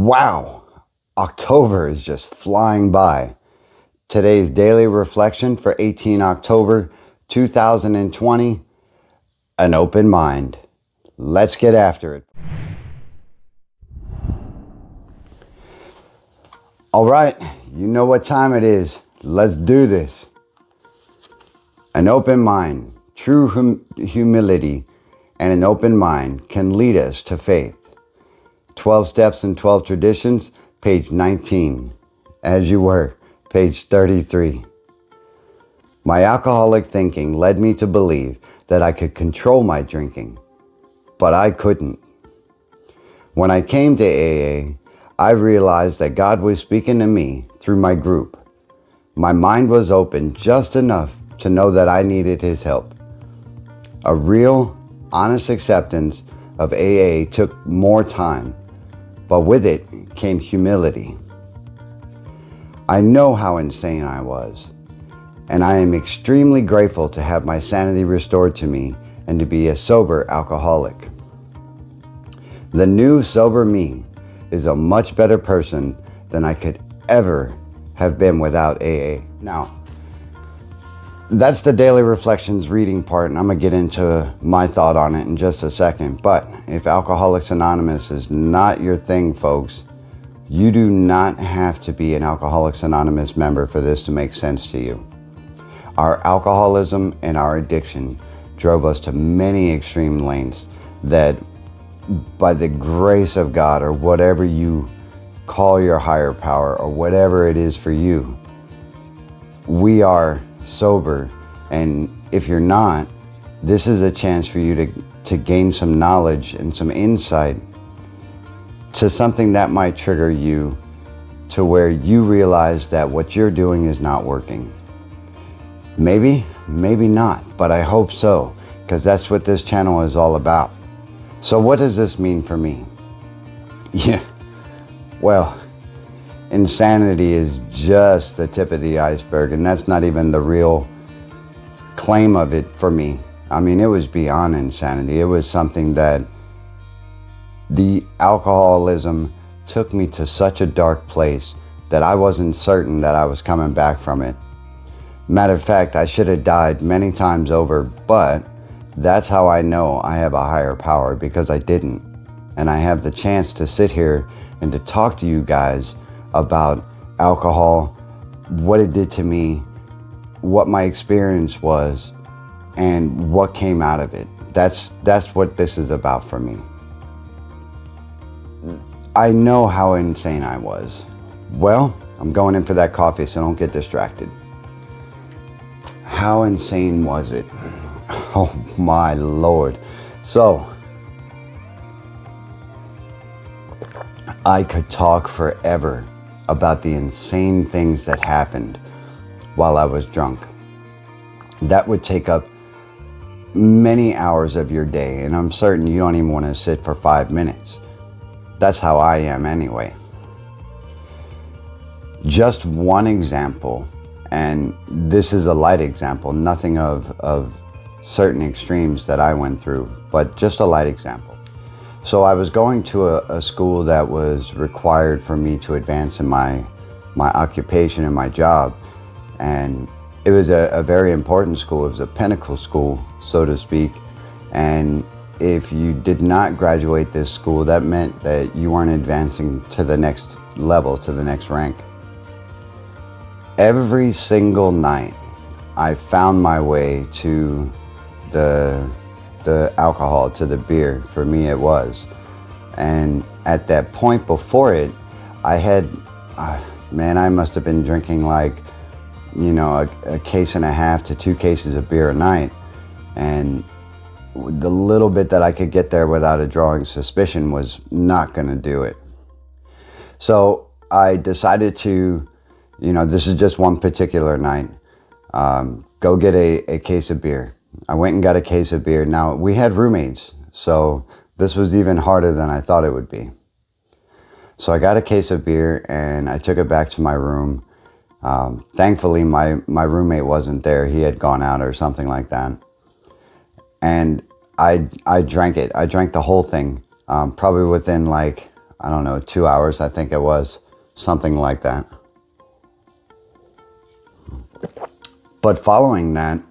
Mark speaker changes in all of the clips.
Speaker 1: Wow, October is just flying by. Today's daily reflection for 18 October 2020, an open mind. Let's get after it. All right, you know what time it is. Let's do this. An open mind, true humility, and an open mind can lead us to faith. 12 Steps and 12 Traditions, page 19. As you were, page 33. My alcoholic thinking led me to believe that I could control my drinking, but I couldn't. When I came to AA, I realized that God was speaking to me through my group. My mind was open just enough to know that I needed His help. A real, honest acceptance of AA took more time, but with it came humility. I know how insane I was, and I am extremely grateful to have my sanity restored to me and to be a sober alcoholic. The new sober me is a much better person than I could ever have been without AA. Now, that's the Daily Reflections reading part, and I'm going to get into my thought on it in just a second. But if Alcoholics Anonymous is not your thing, folks, you do not have to be an Alcoholics Anonymous member for this to make sense to you. Our alcoholism and our addiction drove us to many extreme lengths that, by the grace of God, or whatever you call your higher power, or whatever it is for you, we are sober. And if you're not, this is a chance for you to gain some knowledge and some insight to something that might trigger you to where you realize that what you're doing is not working. Maybe not, but I hope so, because that's what this channel is all about. So what does this mean for me? Yeah, well, insanity is just the tip of the iceberg, and that's not even the real claim of it for me. I mean, it was beyond insanity. It was something that the alcoholism took me to such a dark place that I wasn't certain that I was coming back from it. Matter of fact, I should have died many times over, but that's how I know I have a higher power, because I didn't. And I have the chance to sit here and to talk to you guys about alcohol, what it did to me, what my experience was, and what came out of it. That's what this is about for me. I know how insane I was. Well, I'm going in for that coffee, so don't get distracted. How insane was it? Oh my Lord. So, I could talk forever about the insane things that happened while I was drunk. That would take up many hours of your day, and I'm certain you don't even want to sit for 5 minutes. That's how I am anyway. Just one example, and this is a light example, nothing of certain extremes that I went through, but just a light example. So I was going to a school that was required for me to advance in my occupation and my job. And it was a very important school. It was a pinnacle school, so to speak. And if you did not graduate this school, that meant that you weren't advancing to the next level, to the next rank. Every single night, I found my way to the alcohol, to the beer. For me, it was. And at that point before it, I had, I must have been drinking like, a case and a half to 2 cases of beer a night. And the little bit that I could get there without a drawing suspicion was not going to do it. So I decided to, this is just one particular night, go get a case of beer. I went and got a case of beer. Now, we had roommates, so this was even harder than I thought it would be. So I got a case of beer and I took it back to my room. Thankfully, my roommate wasn't there. He had gone out or something like that. And I drank it. I drank the whole thing, probably within like I don't know, 2 hours, I think it was, something like that. But following that,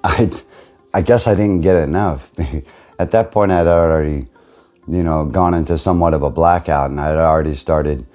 Speaker 1: I guess I didn't get enough. At that point, I'd already, gone into somewhat of a blackout, and I'd already started,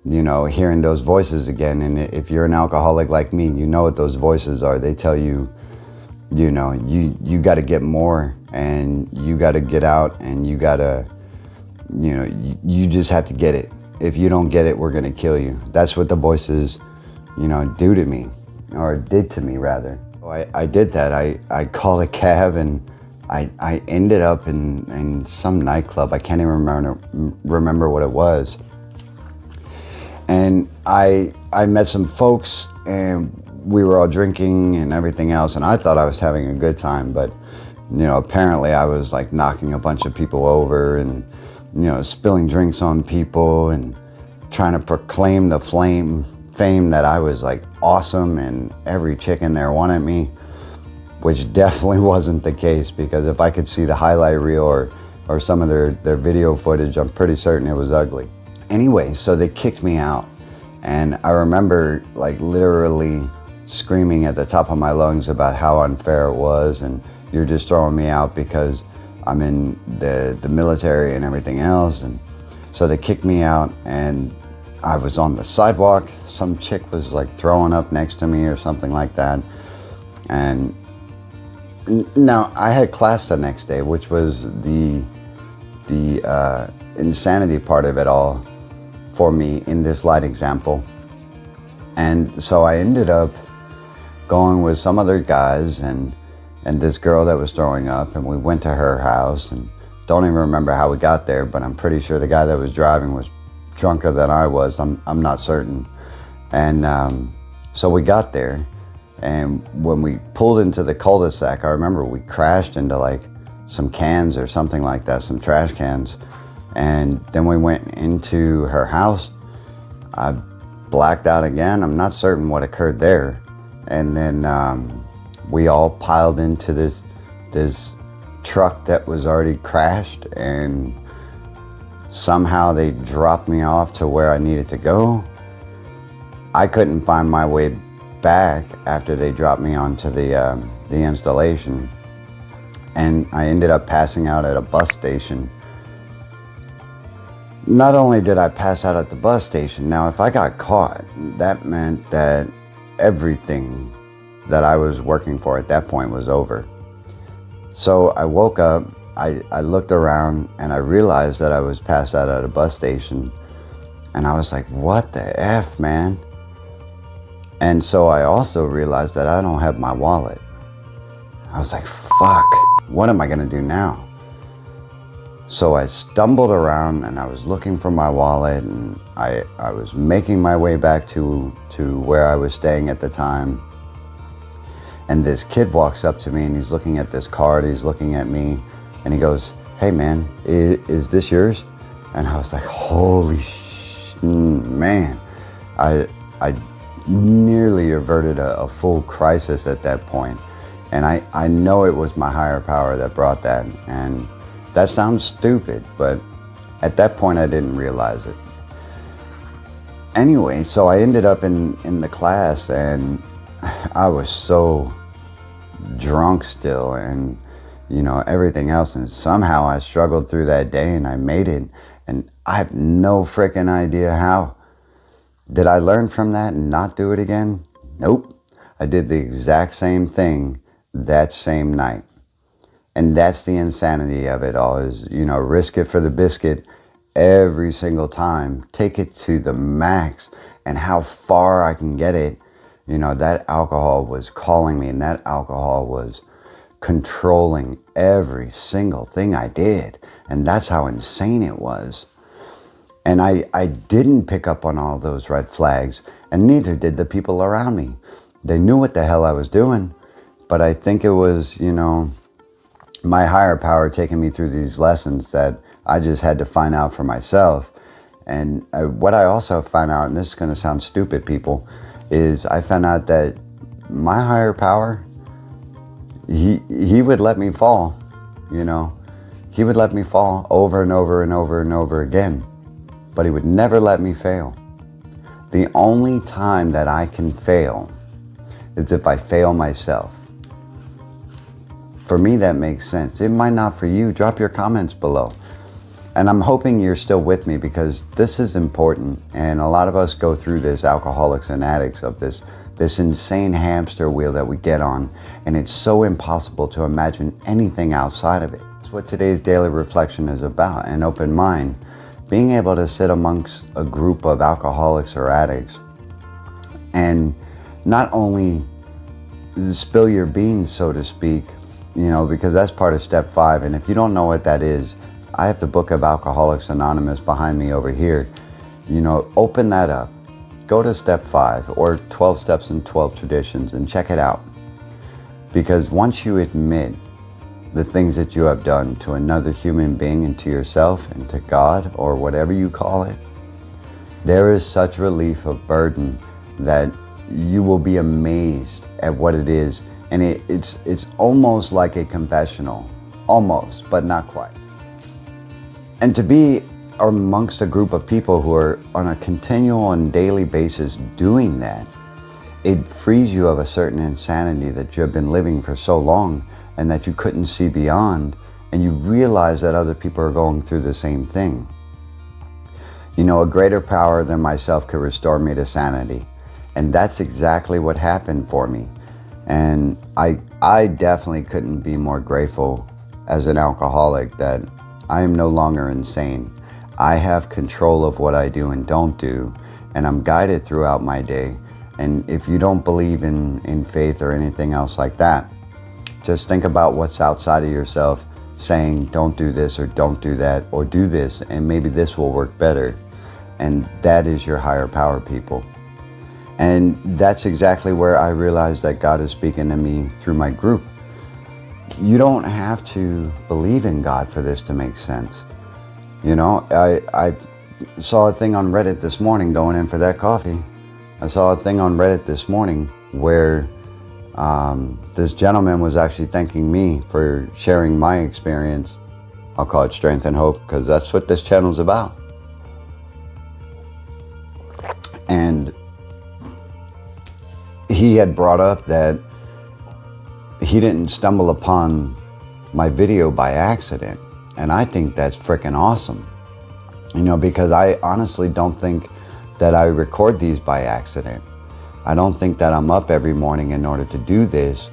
Speaker 1: hearing those voices again. And if you're an alcoholic like me, you know what those voices are. They tell you, you got to get more, and you got to get out, and you got to, you just have to get it. If you don't get it, we're going to kill you. That's what the voices, do to me, or did to me rather. I did that. I called a cab, and I ended up in some nightclub. I can't even remember what it was. And I met some folks, and we were all drinking and everything else, and I thought I was having a good time, but apparently I was like knocking a bunch of people over and spilling drinks on people and trying to proclaim the fame that I was like awesome and every chick in there wanted me, which definitely wasn't the case, because if I could see the highlight reel or some of their video footage, I'm pretty certain it was ugly. Anyway, so they kicked me out, and I remember like literally screaming at the top of my lungs about how unfair it was, and you're just throwing me out because I'm in the military and everything else. And so they kicked me out, and I was on the sidewalk. Some chick was like throwing up next to me or something like that. And now I had class the next day, which was the insanity part of it all for me in this light example. And so I ended up going with some other guys and this girl that was throwing up, and we went to her house, and don't even remember how we got there, but I'm pretty sure the guy that was driving was drunker than I was. I'm not certain. And so we got there, and when we pulled into the cul-de-sac, I remember we crashed into like some cans or something like that, some trash cans. And then we went into her house. I blacked out again. I'm not certain what occurred there. And then we all piled into this truck that was already crashed, and somehow they dropped me off to where I needed to go. I couldn't find my way back after they dropped me onto the installation, and I ended up passing out at a bus station. Not only did I pass out at the bus station, now if I got caught, that meant that everything that I was working for at that point was over. So I woke up, I looked around, and I realized that I was passed out at a bus station, and I was like, what the F, man? And so I also realized that I don't have my wallet. I was like, fuck, what am I gonna do now? So I stumbled around, and I was looking for my wallet, and I was making my way back to where I was staying at the time. And this kid walks up to me, and he's looking at this card, he's looking at me, and he goes, hey man, is this yours? And I was like, holy man. I nearly averted a full crisis at that point. And I know it was my higher power that brought that. And that sounds stupid, but at that point I didn't realize it. Anyway, so I ended up in the class, and I was so drunk still, and everything else, and somehow I struggled through that day, and I made it, and I have no freaking idea how. Did I learn from that and not do it again? Nope. I did the exact same thing that same night. And that's the insanity of it all, is, risk it for the biscuit every single time. Take it to the max, and how far I can get it. That alcohol was calling me, and that alcohol was controlling every single thing I did. And that's how insane it was. And I didn't pick up on all those red flags, and neither did the people around me. They knew what the hell I was doing, but I think it was, my higher power taking me through these lessons that I just had to find out for myself. And what I also found out, and this is going to sound stupid, people, is I found out that my higher power, he would let me fall, He would let me fall over and over and over and over again, but he would never let me fail. The only time that I can fail is if I fail myself. For me, that makes sense. It might not for you. Drop your comments below. And I'm hoping you're still with me, because this is important. And a lot of us go through this, alcoholics and addicts, of this insane hamster wheel that we get on. And it's so impossible to imagine anything outside of it. That's what today's daily reflection is about, an open mind. Being able to sit amongst a group of alcoholics or addicts and not only spill your beans, so to speak, because that's part of step 5. And if you don't know what that is, I have the book of Alcoholics Anonymous behind me over here. Open that up. Go to step 5 or 12 steps and 12 traditions and check it out. Because once you admit the things that you have done to another human being and to yourself and to God, or whatever you call it, there is such relief of burden that you will be amazed at what it is. And it's almost like a confessional. Almost, but not quite. And to be amongst a group of people who are on a continual and daily basis doing that, it frees you of a certain insanity that you have been living for so long and that you couldn't see beyond, and you realize that other people are going through the same thing. A greater power than myself could restore me to sanity. And that's exactly what happened for me. And I definitely couldn't be more grateful as an alcoholic that I am no longer insane. I have control of what I do and don't do, and I'm guided throughout my day. And if you don't believe in faith or anything else like that, just think about what's outside of yourself saying, don't do this or don't do that, or do this and maybe this will work better. And that is your higher power, people. And that's exactly where I realized that God is speaking to me through my group. You don't have to believe in God for this to make sense. I saw a thing on Reddit this morning going in for that coffee. I saw a thing on Reddit this morning where this gentleman was actually thanking me for sharing my experience. I'll call it strength and hope, because that's what this channel's about. And he had brought up that he didn't stumble upon my video by accident. And I think that's freaking awesome. Because I honestly don't think that I record these by accident. I don't think that I'm up every morning in order to do this.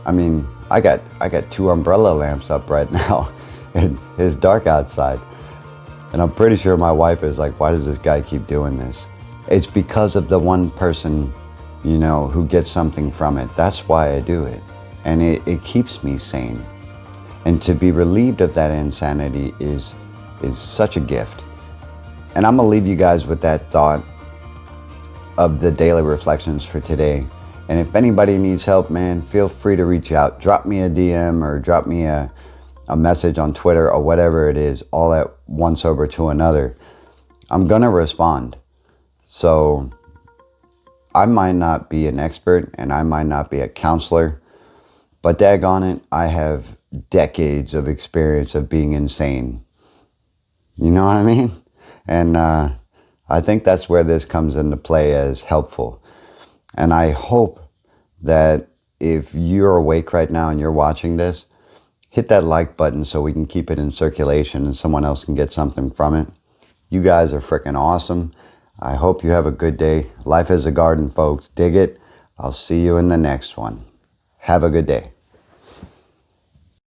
Speaker 1: I mean, I got 2 umbrella lamps up right now. And it's dark outside. And I'm pretty sure my wife is like, why does this guy keep doing this? It's because of the one person, who gets something from it. That's why I do it. And it keeps me sane. And to be relieved of that insanity is such a gift. And I'm gonna leave you guys with that thought of the daily reflections for today. And if anybody needs help, man, feel free to reach out. Drop me a DM or drop me a message on Twitter or whatever it is, all at one sober to another. I'm gonna respond. So I might not be an expert and I might not be a counselor, but daggone it, I have decades of experience of being insane. You know what I mean? And I think that's where this comes into play as helpful. And I hope that if you're awake right now and you're watching this, hit that like button so we can keep it in circulation and someone else can get something from it. You guys are freaking awesome. I hope you have a good day. Life is a garden, folks. Dig it. I'll see you in the next one. Have a good day.